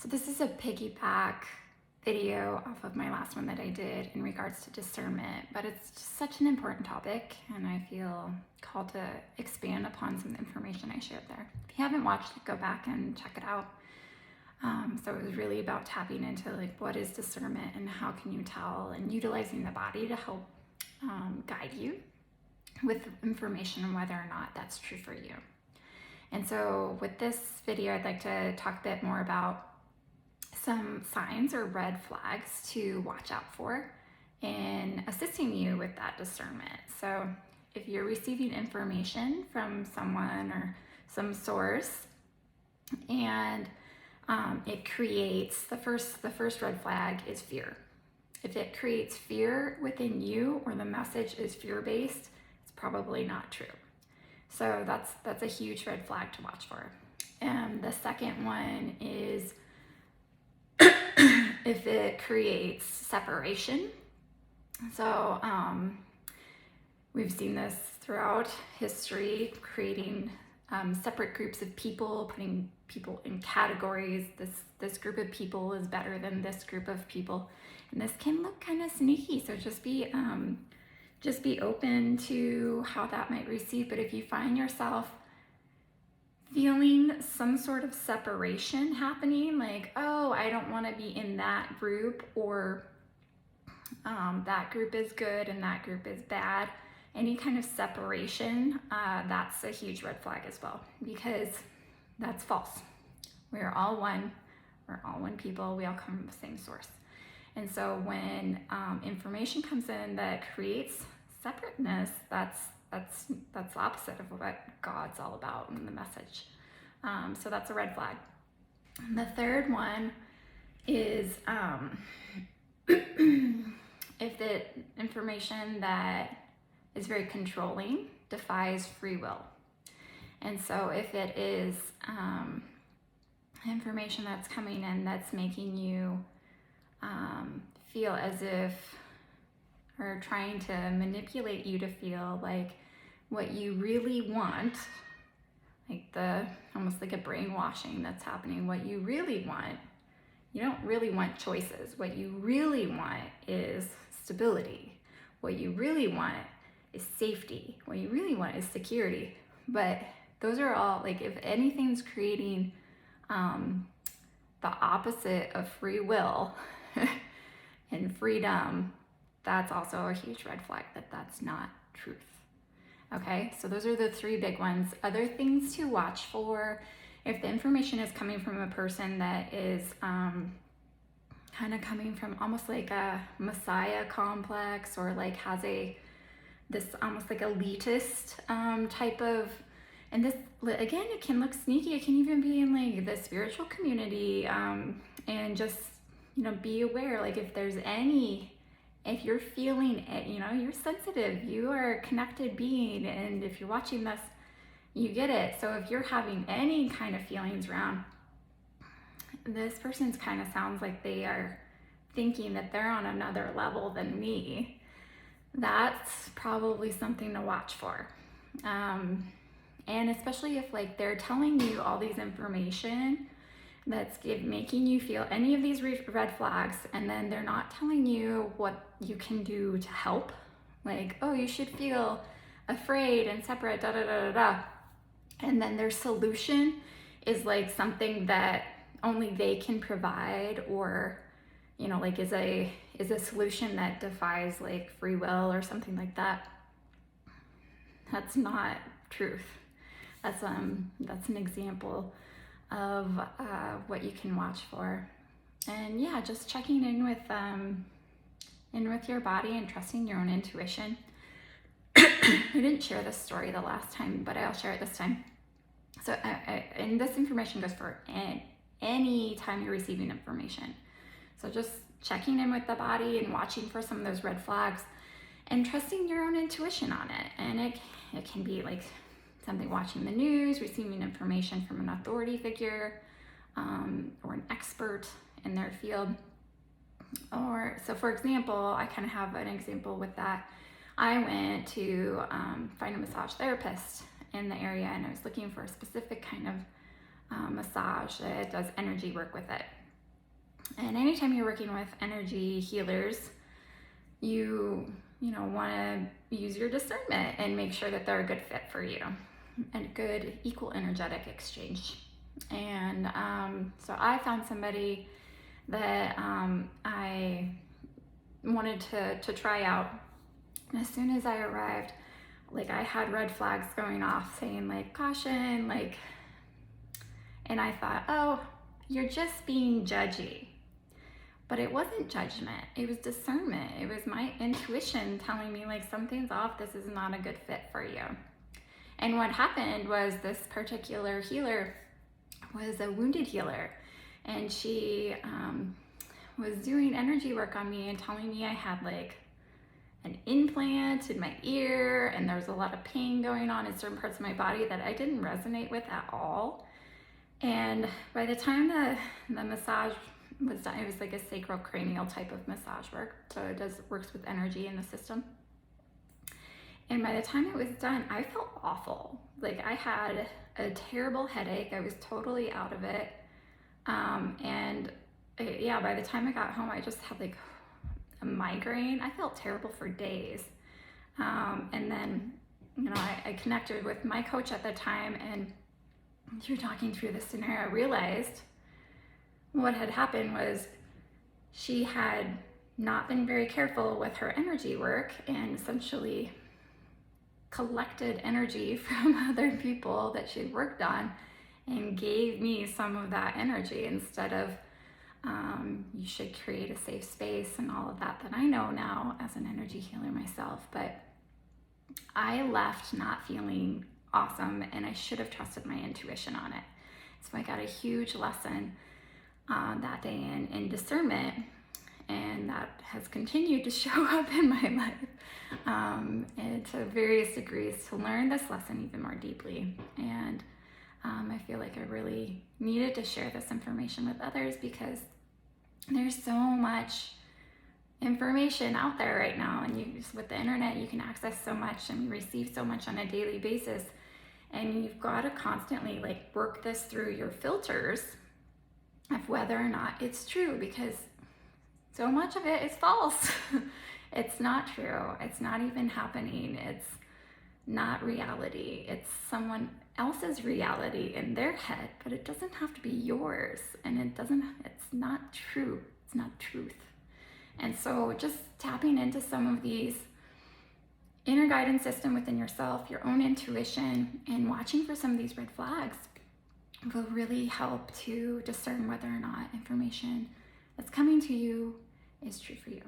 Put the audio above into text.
So this is a piggyback video off of my last one that I did in regards to discernment, but it's just such an important topic and I feel called to expand upon some information I shared there. If you haven't watched it, go back and check it out. So it was really about tapping into like what is discernment and how can you tell, and utilizing the body to help guide you with information on whether or not that's true for you. And so with this video, I'd like to talk a bit more about some signs or red flags to watch out for in assisting you with that discernment. So if you're receiving information from someone or some source and it creates, the first red flag is fear. If it creates fear within you or the message is fear-based, it's probably not true. So that's a huge red flag to watch for. And the second one is if it creates separation. So we've seen this throughout history, creating separate groups of people, putting people in categories. This group of people is better than this group of people, and this can look kind of sneaky. So just be open to how that might receive. But if you find yourself feeling some sort of separation happening, like, oh, I don't want to be in that group, or that group is good and that group is bad, any kind of separation, that's a huge red flag as well, because that's false. We're all one. We're all one people. We all come from the same source. And so when information comes in that creates separateness, that's the opposite of what God's all about in the message. So that's a red flag. And the third one is if the information that is very controlling defies free will. And so if it is information that's coming in that's making you feel as if, or trying to manipulate you to feel like what you really want, like almost like a brainwashing that's happening, what you really want, you don't really want choices. What you really want is stability. What you really want is safety. What you really want is security. But those are all, like, if anything's creating the opposite of free will and freedom, that's also a huge red flag that's not truth. Okay, so those are the three big ones. Other things to watch for: if the information is coming from a person that is kind of coming from almost like a messiah complex, or like has this almost like elitist type of, and this, again, it can look sneaky. It can even be in like the spiritual community, and just, be aware, like if you're feeling it, you're sensitive, you are a connected being, and if you're watching this, you get it. So if you're having any kind of feelings around, this person's kind of sounds like they are thinking that they're on another level than me, that's probably something to watch for. And especially if like they're telling you all these information that's making you feel any of these red flags, and then they're not telling you what you can do to help, like, oh, you should feel afraid and separate, da da da da da, and then their solution is like something that only they can provide, or like is a solution that defies like free will or something like that. That's not truth. That's an example of what you can watch for. And yeah, just checking in with your body and trusting your own intuition. I didn't share this story the last time, but I'll share it this time. So and this information goes for any time you're receiving information. So just checking in with the body and watching for some of those red flags and trusting your own intuition on it. And it can be like something, watching the news, receiving information from an authority figure, or an expert in their field. Or, so for example, I kind of have an example with that. I went to find a massage therapist in the area, and I was looking for a specific kind of massage that does energy work with it. And anytime you're working with energy healers, you want to use your discernment and make sure that they're a good fit for you, a good equal energetic exchange. And so I found somebody that I wanted to try out. And as soon as I arrived, like, I had red flags going off saying, like, caution, like, and I thought, oh, you're just being judgy. But it wasn't judgment, it was discernment. It was my intuition telling me, like, something's off, this is not a good fit for you. And what happened was, this particular healer was a wounded healer, and she was doing energy work on me and telling me I had, like, an implant in my ear, and there was a lot of pain going on in certain parts of my body that I didn't resonate with at all. And by the time the massage was done, it was like a sacrocranial type of massage work, so it works with energy in the system. And by the time it was done, I felt awful. Like, I had a terrible headache. I was totally out of it. By the time I got home, I just had, like, a migraine. I felt terrible for days. And then, I connected with my coach at the time, and through talking through this scenario, I realized what had happened was she had not been very careful with her energy work, and essentially collected energy from other people that she'd worked on and gave me some of that energy instead of you should create a safe space and all of that I know now as an energy healer myself. But I left not feeling awesome, and I should have trusted my intuition on it. So I got a huge lesson that day in discernment, and that has continued to show up in my life and to various degrees, to learn this lesson even more deeply. And I feel like I really needed to share this information with others, because there's so much information out there right now, and with the internet, you can access so much and receive so much on a daily basis, and you've got to constantly, like, work this through your filters of whether or not it's true, because so much of it is false. It's not true. It's not even happening. It's not reality. It's someone else's reality in their head, but it doesn't have to be yours, and it's not true. It's not truth. And so just tapping into some of these inner guidance system within yourself, your own intuition, and watching for some of these red flags will really help to discern whether or not information that's coming to you is true for you.